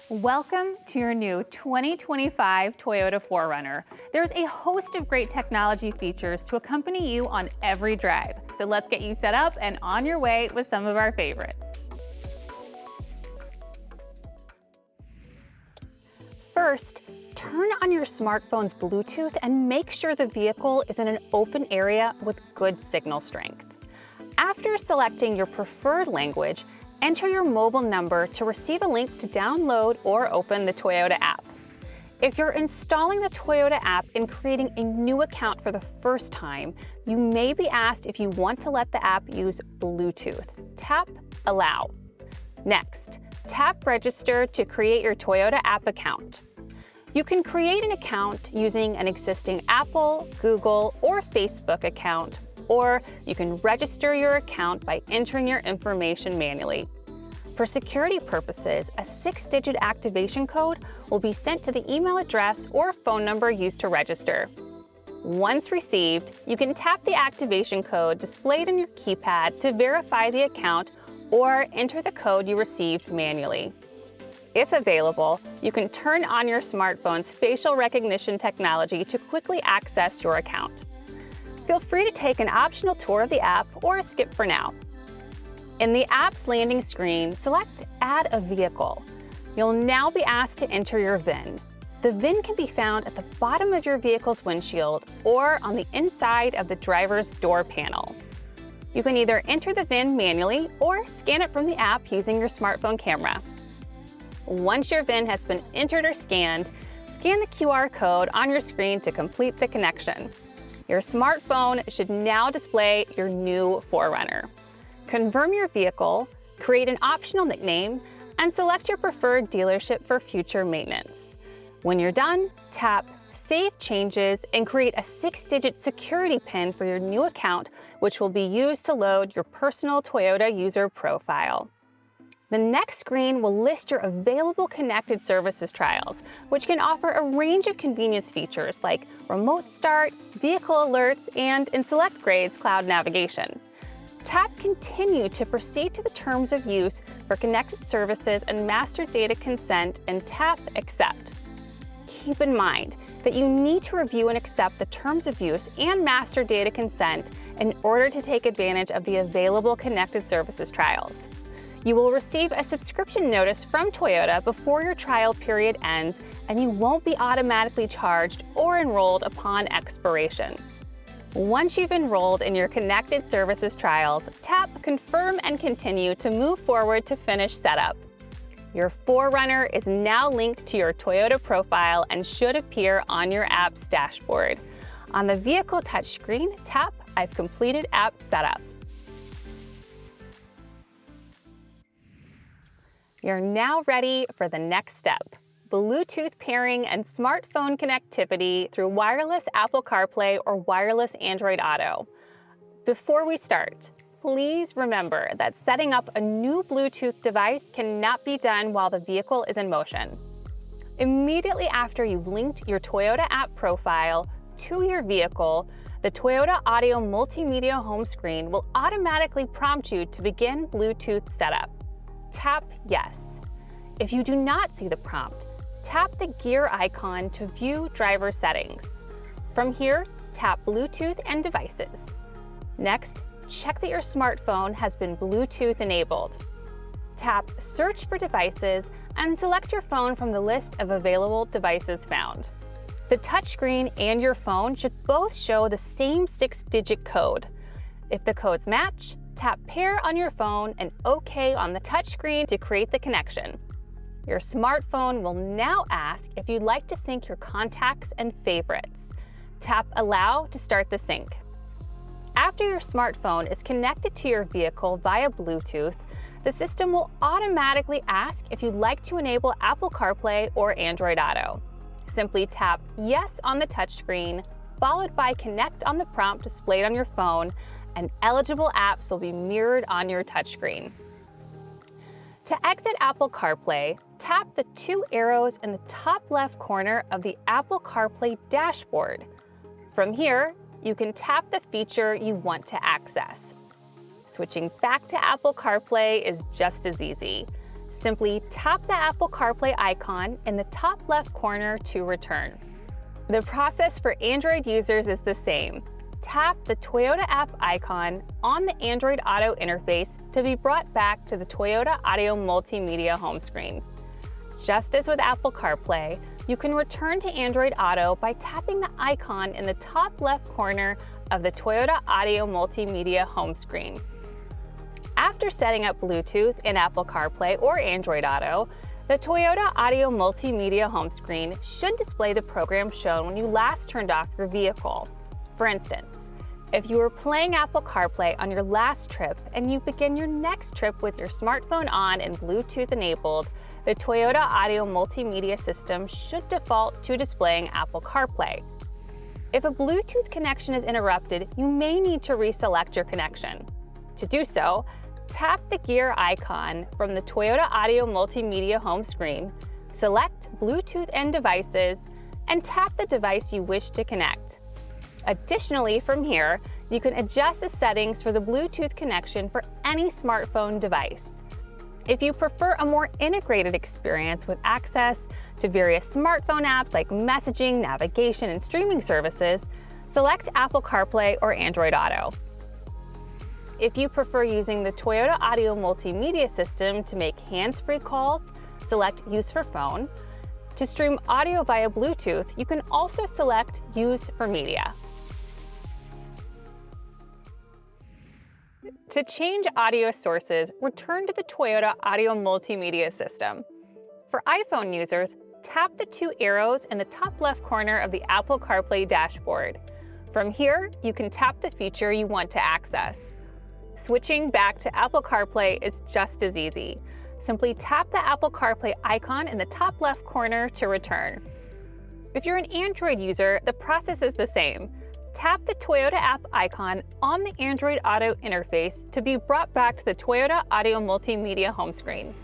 Welcome to your new 2025 Toyota 4Runner. There's a host of great technology features to accompany you on every drive. So let's get you set up and on your way with some of our favorites. First, turn on your smartphone's Bluetooth and make sure the vehicle is in an open area with good signal strength. After selecting your preferred language, enter your mobile number to receive a link to download or open the Toyota app. If you're installing the Toyota app and creating a new account for the first time, you may be asked if you want to let the app use Bluetooth. Tap Allow. Next, tap Register to create your Toyota app account. You can create an account using an existing Apple, Google, or Facebook account, or you can register your account by entering your information manually. For security purposes, a 6-digit activation code will be sent to the email address or phone number used to register. Once received, you can tap the activation code displayed on your keypad to verify the account or enter the code you received manually. If available, you can turn on your smartphone's facial recognition technology to quickly access your account. Feel free to take an optional tour of the app or skip for now. In the app's landing screen, select Add a Vehicle. You'll now be asked to enter your VIN. The VIN can be found at the bottom of your vehicle's windshield or on the inside of the driver's door panel. You can either enter the VIN manually or scan it from the app using your smartphone camera. Once your VIN has been entered or scanned, scan the QR code on your screen to complete the connection. Your smartphone should now display your new 4Runner. Confirm your vehicle, create an optional nickname, and select your preferred dealership for future maintenance. When you're done, tap Save Changes and create a 6-digit security PIN for your new account, which will be used to load your personal Toyota user profile. The next screen will list your available connected services trials, which can offer a range of convenience features like remote start, vehicle alerts, and in select grades, cloud navigation. Tap Continue to proceed to the terms of use for connected services and master data consent, and tap Accept. Keep in mind that you need to review and accept the terms of use and master data consent in order to take advantage of the available connected services trials. You will receive a subscription notice from Toyota before your trial period ends, and you won't be automatically charged or enrolled upon expiration. Once you've enrolled in your connected services trials, tap Confirm and Continue to move forward to finish setup. Your 4Runner is now linked to your Toyota profile and should appear on your app's dashboard. On the vehicle touchscreen, tap I've completed app setup. You're now ready for the next step: Bluetooth pairing and smartphone connectivity through wireless Apple CarPlay or wireless Android Auto. Before we start, please remember that setting up a new Bluetooth device cannot be done while the vehicle is in motion. Immediately after you've linked your Toyota app profile to your vehicle, the Toyota Audio multimedia home screen will automatically prompt you to begin Bluetooth setup. Tap Yes. If you do not see the prompt, tap the gear icon to view driver settings. From here, tap Bluetooth and Devices. Next, check that your smartphone has been Bluetooth enabled. Tap Search for Devices and select your phone from the list of available devices found. The touchscreen and your phone should both show the same 6-digit code. If the codes match, tap Pair on your phone and OK on the touchscreen to create the connection. Your smartphone will now ask if you'd like to sync your contacts and favorites. Tap Allow to start the sync. After your smartphone is connected to your vehicle via Bluetooth, the system will automatically ask if you'd like to enable Apple CarPlay or Android Auto. Simply tap Yes on the touchscreen, followed by Connect on the prompt displayed on your phone, and eligible apps will be mirrored on your touchscreen. To exit Apple CarPlay, tap the 2 arrows in the top left corner of the Apple CarPlay dashboard. From here, you can tap the feature you want to access. Switching back to Apple CarPlay is just as easy. Simply tap the Apple CarPlay icon in the top left corner to return. The process for Android users is the same. Tap the Toyota app icon on the Android Auto interface to be brought back to the Toyota Audio Multimedia home screen. Just as with Apple CarPlay, you can return to Android Auto by tapping the icon in the top left corner of the Toyota Audio Multimedia home screen. After setting up Bluetooth in Apple CarPlay or Android Auto, the Toyota Audio Multimedia home screen should display the program shown when you last turned off your vehicle. For instance, if you were playing Apple CarPlay on your last trip and you begin your next trip with your smartphone on and Bluetooth enabled, the Toyota Audio Multimedia system should default to displaying Apple CarPlay. If a Bluetooth connection is interrupted, you may need to reselect your connection. To do so, tap the gear icon from the Toyota Audio Multimedia home screen, select Bluetooth and devices, and tap the device you wish to connect. Additionally, from here, you can adjust the settings for the Bluetooth connection for any smartphone device. If you prefer a more integrated experience with access to various smartphone apps like messaging, navigation, and streaming services, select Apple CarPlay or Android Auto. If you prefer using the Toyota Audio Multimedia system to make hands-free calls, select Use for Phone. To stream audio via Bluetooth, you can also select Use for Media. To change audio sources, return to the Toyota Audio Multimedia system. For iPhone users, tap the two arrows in the top left corner of the Apple CarPlay dashboard. From here, you can tap the feature you want to access. Switching back to Apple CarPlay is just as easy. Simply tap the Apple CarPlay icon in the top left corner to return. If you're an Android user, the process is the same. Tap the Toyota app icon on the Android Auto interface to be brought back to the Toyota Audio Multimedia home screen.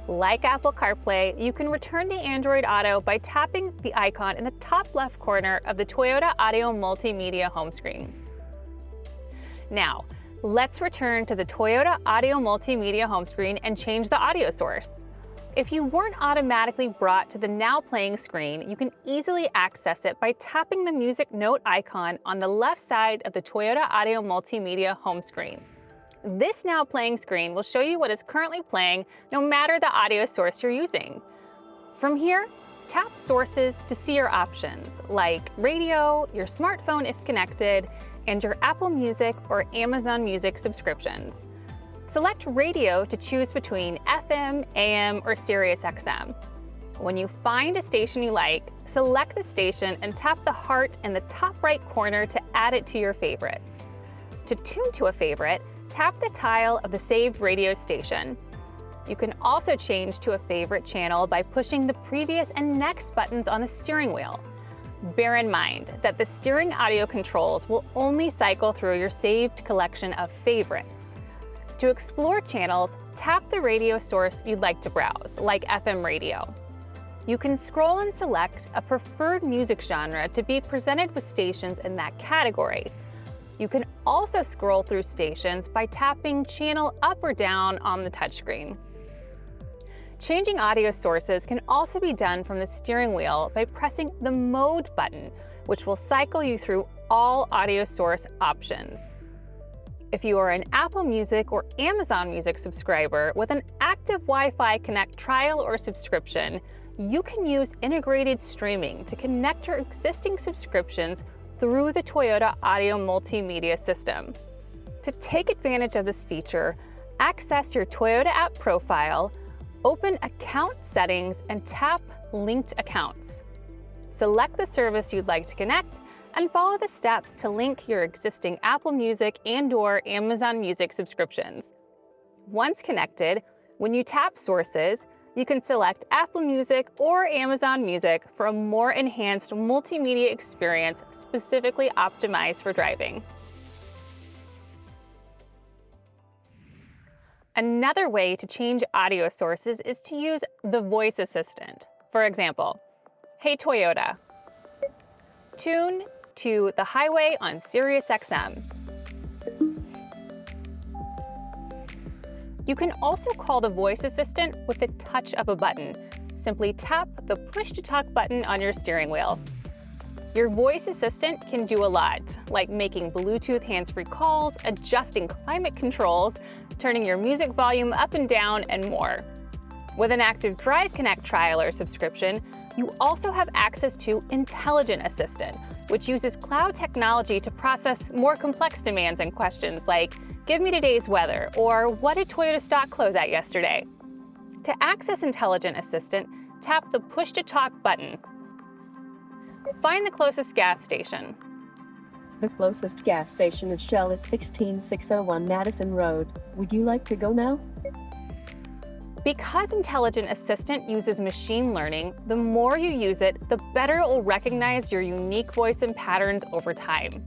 Like Apple CarPlay, you can return to Android Auto by tapping the icon in the top left corner of the Toyota Audio Multimedia home screen. Now, let's return to the Toyota Audio Multimedia home screen and change the audio source. If you weren't automatically brought to the Now Playing screen, you can easily access it by tapping the music note icon on the left side of the Toyota Audio Multimedia home screen. This Now Playing screen will show you what is currently playing no matter the audio source you're using. From here, tap Sources to see your options like radio, your smartphone if connected, and your Apple Music or Amazon Music subscriptions. Select Radio to choose between FM, AM, or Sirius XM. When you find a station you like, select the station and tap the heart in the top right corner to add it to your favorites. To tune to a favorite, tap the tile of the saved radio station. You can also change to a favorite channel by pushing the previous and next buttons on the steering wheel. Bear in mind that the steering audio controls will only cycle through your saved collection of favorites. To explore channels, tap the radio source you'd like to browse, like FM radio. You can scroll and select a preferred music genre to be presented with stations in that category. You can also scroll through stations by tapping channel up or down on the touchscreen. Changing audio sources can also be done from the steering wheel by pressing the Mode button, which will cycle you through all audio source options. If you are an Apple Music or Amazon Music subscriber with an active Wi-Fi Connect trial or subscription, you can use integrated streaming to connect your existing subscriptions through the Toyota Audio Multimedia system. To take advantage of this feature, access your Toyota app profile, open Account Settings, and tap Linked Accounts. Select the service you'd like to connect and follow the steps to link your existing Apple Music and/or Amazon Music subscriptions. Once connected, when you tap Sources, you can select Apple Music or Amazon Music for a more enhanced multimedia experience specifically optimized for driving. Another way to change audio sources is to use the voice assistant. For example, "Hey Toyota, tune to The Highway on Sirius XM." You can also call the voice assistant with the touch of a button. Simply tap the push-to-talk button on your steering wheel. Your voice assistant can do a lot, like making Bluetooth hands-free calls, adjusting climate controls, turning your music volume up and down, and more. With an Active Drive Connect trial or subscription, you also have access to Intelligent Assistant, which uses cloud technology to process more complex demands and questions like, "Give me today's weather," or "What did Toyota stock close at yesterday?" To access Intelligent Assistant, tap the Push-to-Talk button. Find the closest gas station. The closest gas station is Shell at 16601 Madison Road. Would you like to go now? Because Intelligent Assistant uses machine learning, the more you use it, the better it will recognize your unique voice and patterns over time.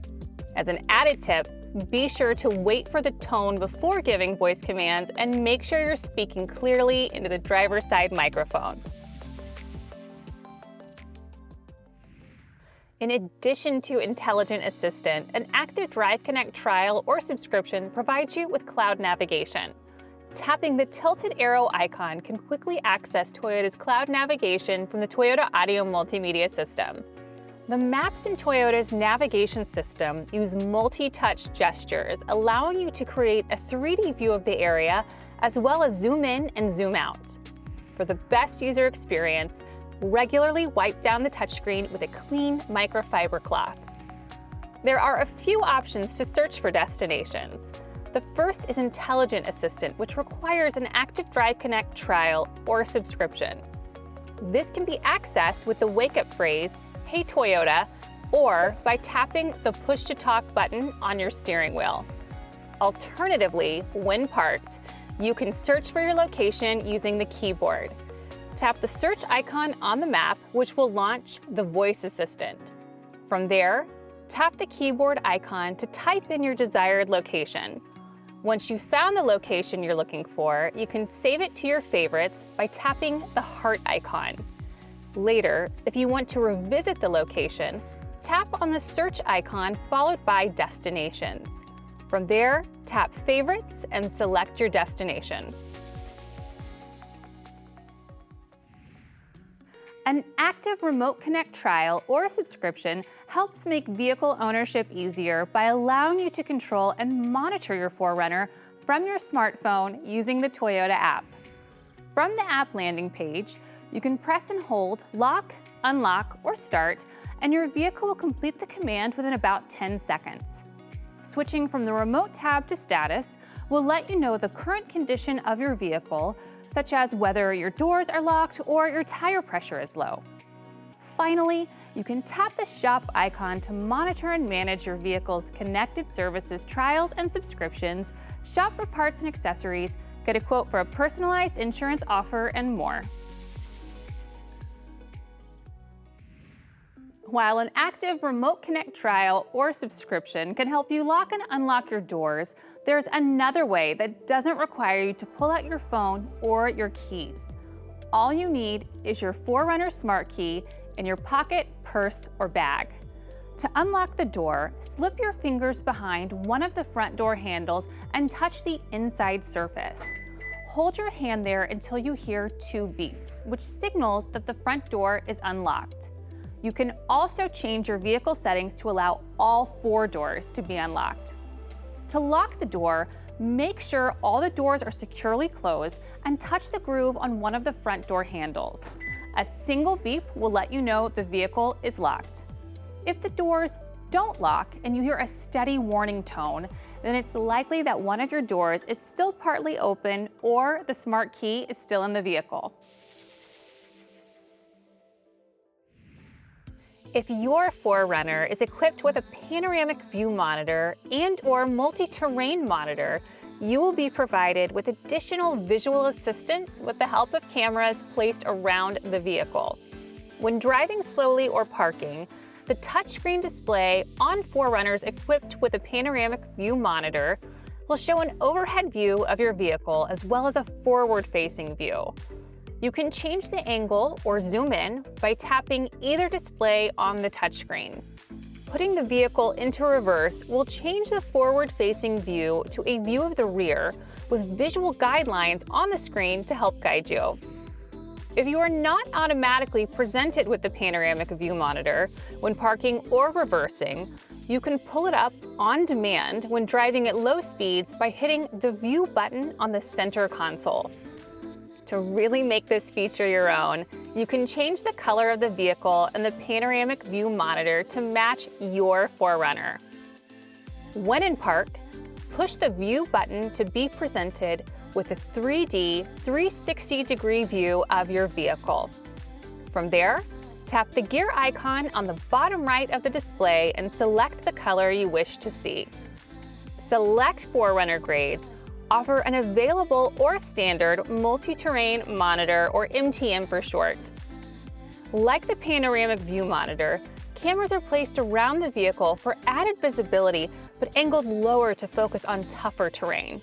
As an added tip, be sure to wait for the tone before giving voice commands and make sure you're speaking clearly into the driver's side microphone. In addition to Intelligent Assistant, an Active Drive Connect trial or subscription provides you with cloud navigation. Tapping the tilted arrow icon can quickly access Toyota's cloud navigation from the Toyota Audio Multimedia System. The maps in Toyota's navigation system use multi-touch gestures, allowing you to create a 3D view of the area, as well as zoom in and zoom out. For the best user experience, regularly wipe down the touchscreen with a clean microfiber cloth. There are a few options to search for destinations. The first is Intelligent Assistant, which requires an Active Drive Connect trial or subscription. This can be accessed with the wake-up phrase, "Hey Toyota," or by tapping the push-to-talk button on your steering wheel. Alternatively, when parked, you can search for your location using the keyboard. Tap the search icon on the map, which will launch the voice assistant. From there, tap the keyboard icon to type in your desired location. Once you've found the location you're looking for, you can save it to your favorites by tapping the heart icon. Later, if you want to revisit the location, tap on the search icon followed by Destinations. From there, tap Favorites and select your destination. An Active Remote Connect trial or subscription helps make vehicle ownership easier by allowing you to control and monitor your 4Runner from your smartphone using the Toyota app. From the app landing page, you can press and hold Lock, Unlock, or Start, and your vehicle will complete the command within about 10 seconds. Switching from the Remote tab to Status will let you know the current condition of your vehicle, such as whether your doors are locked or your tire pressure is low. Finally, you can tap the shop icon to monitor and manage your vehicle's connected services, trials, and subscriptions, shop for parts and accessories, get a quote for a personalized insurance offer, and more. While an Active Remote Connect trial or subscription can help you lock and unlock your doors, there's another way that doesn't require you to pull out your phone or your keys. All you need is your 4Runner Smart Key in your pocket, purse, or bag. To unlock the door, slip your fingers behind one of the front door handles and touch the inside surface. Hold your hand there until you hear 2 beeps, which signals that the front door is unlocked. You can also change your vehicle settings to allow all 4 doors to be unlocked. To lock the door, make sure all the doors are securely closed and touch the groove on one of the front door handles. A single beep will let you know the vehicle is locked. If the doors don't lock and you hear a steady warning tone, then it's likely that one of your doors is still partly open or the smart key is still in the vehicle. If your 4Runner is equipped with a panoramic view monitor and/or multi-terrain monitor, you will be provided with additional visual assistance with the help of cameras placed around the vehicle. When driving slowly or parking, the touchscreen display on 4Runners equipped with a panoramic view monitor will show an overhead view of your vehicle as well as a forward-facing view. You can change the angle or zoom in by tapping either display on the touchscreen. Putting the vehicle into reverse will change the forward-facing view to a view of the rear, with visual guidelines on the screen to help guide you. If you are not automatically presented with the panoramic view monitor when parking or reversing, you can pull it up on demand when driving at low speeds by hitting the View button on the center console. To really make this feature your own, you can change the color of the vehicle and the panoramic view monitor to match your 4Runner. When in park, push the View button to be presented with a 3D 360-degree view of your vehicle. From there, tap the gear icon on the bottom right of the display and select the color you wish to see. Select 4Runner grades offer an available or standard multi-terrain monitor, or MTM for short. Like the panoramic view monitor, cameras are placed around the vehicle for added visibility but angled lower to focus on tougher terrain.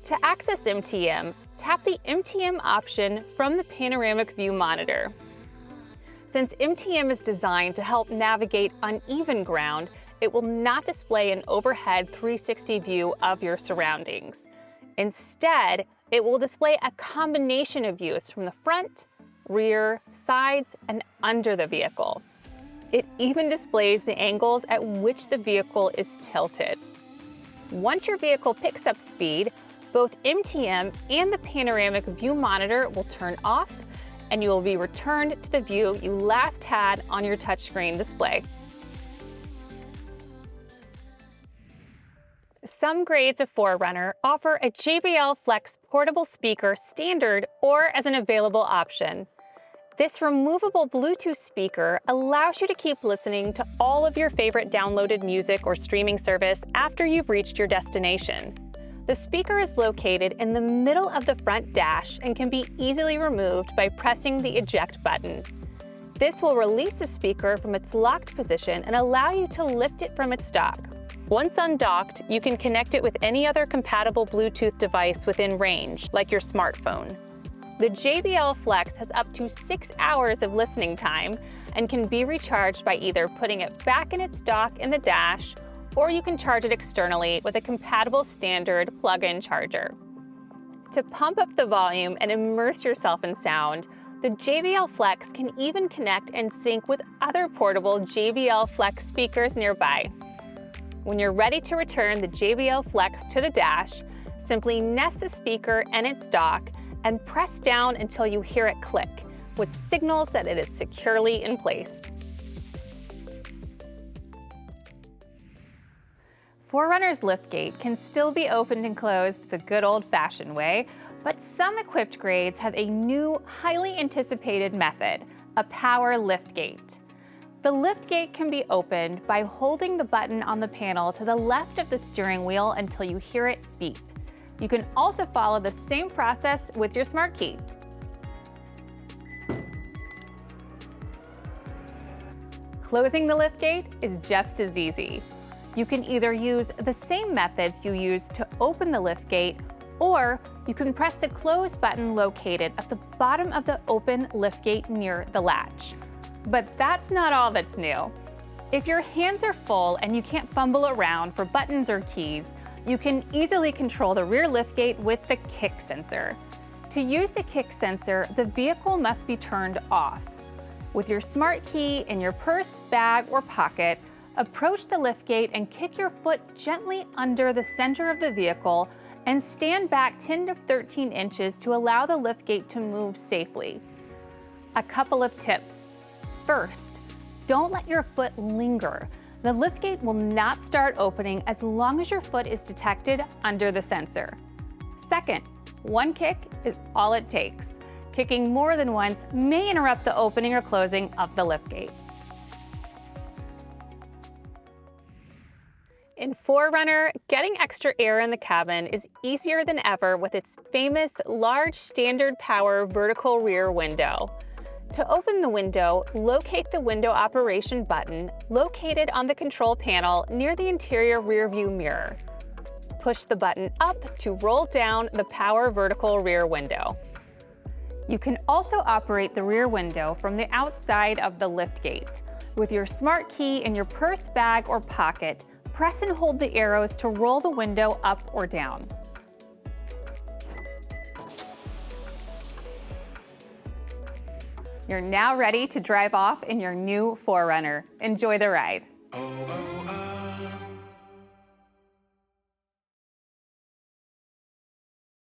To access MTM, tap the MTM option from the panoramic view monitor. Since MTM is designed to help navigate uneven ground, it will not display an overhead 360 view of your surroundings. Instead, it will display a combination of views from the front, rear, sides, and under the vehicle. It even displays the angles at which the vehicle is tilted. Once your vehicle picks up speed, both MTM and the panoramic view monitor will turn off, and you will be returned to the view you last had on your touchscreen display. Some grades of 4Runner offer a JBL Flex portable speaker standard or as an available option. This removable Bluetooth speaker allows you to keep listening to all of your favorite downloaded music or streaming service after you've reached your destination. The speaker is located in the middle of the front dash and can be easily removed by pressing the eject button. This will release the speaker from its locked position and allow you to lift it from its dock. Once undocked, you can connect it with any other compatible Bluetooth device within range, like your smartphone. The JBL Flex has up to 6 hours of listening time and can be recharged by either putting it back in its dock in the dash, or you can charge it externally with a compatible standard plug-in charger. To pump up the volume and immerse yourself in sound, the JBL Flex can even connect and sync with other portable JBL Flex speakers nearby. When you're ready to return the JBL Flex to the dash, simply nest the speaker and its dock and press down until you hear it click, which signals that it is securely in place. 4Runner's liftgate can still be opened and closed the good old-fashioned way, but some equipped grades have a new, highly anticipated method, a power liftgate. The liftgate can be opened by holding the button on the panel to the left of the steering wheel until you hear it beep. You can also follow the same process with your smart key. Closing the liftgate is just as easy. You can either use the same methods you use to open the liftgate, or you can press the close button located at the bottom of the open liftgate near the latch. But that's not all that's new. If your hands are full and you can't fumble around for buttons or keys, you can easily control the rear liftgate with the kick sensor. To use the kick sensor, the vehicle must be turned off. With your smart key in your purse, bag, or pocket, approach the liftgate and kick your foot gently under the center of the vehicle and stand back 10 to 13 inches to allow the liftgate to move safely. A couple of tips. First, don't let your foot linger. The liftgate will not start opening as long as your foot is detected under the sensor. Second, one kick is all it takes. Kicking more than once may interrupt the opening or closing of the liftgate. In 4Runner, getting extra air in the cabin is easier than ever with its famous large standard power vertical rear window. To open the window, locate the window operation button located on the control panel near the interior rear view mirror. Push the button up to roll down the power vertical rear window. You can also operate the rear window from the outside of the liftgate. With your smart key in your purse, bag, or pocket, press and hold the arrows to roll the window up or down. You're now ready to drive off in your new 4Runner. Enjoy the ride. Oh, oh, oh.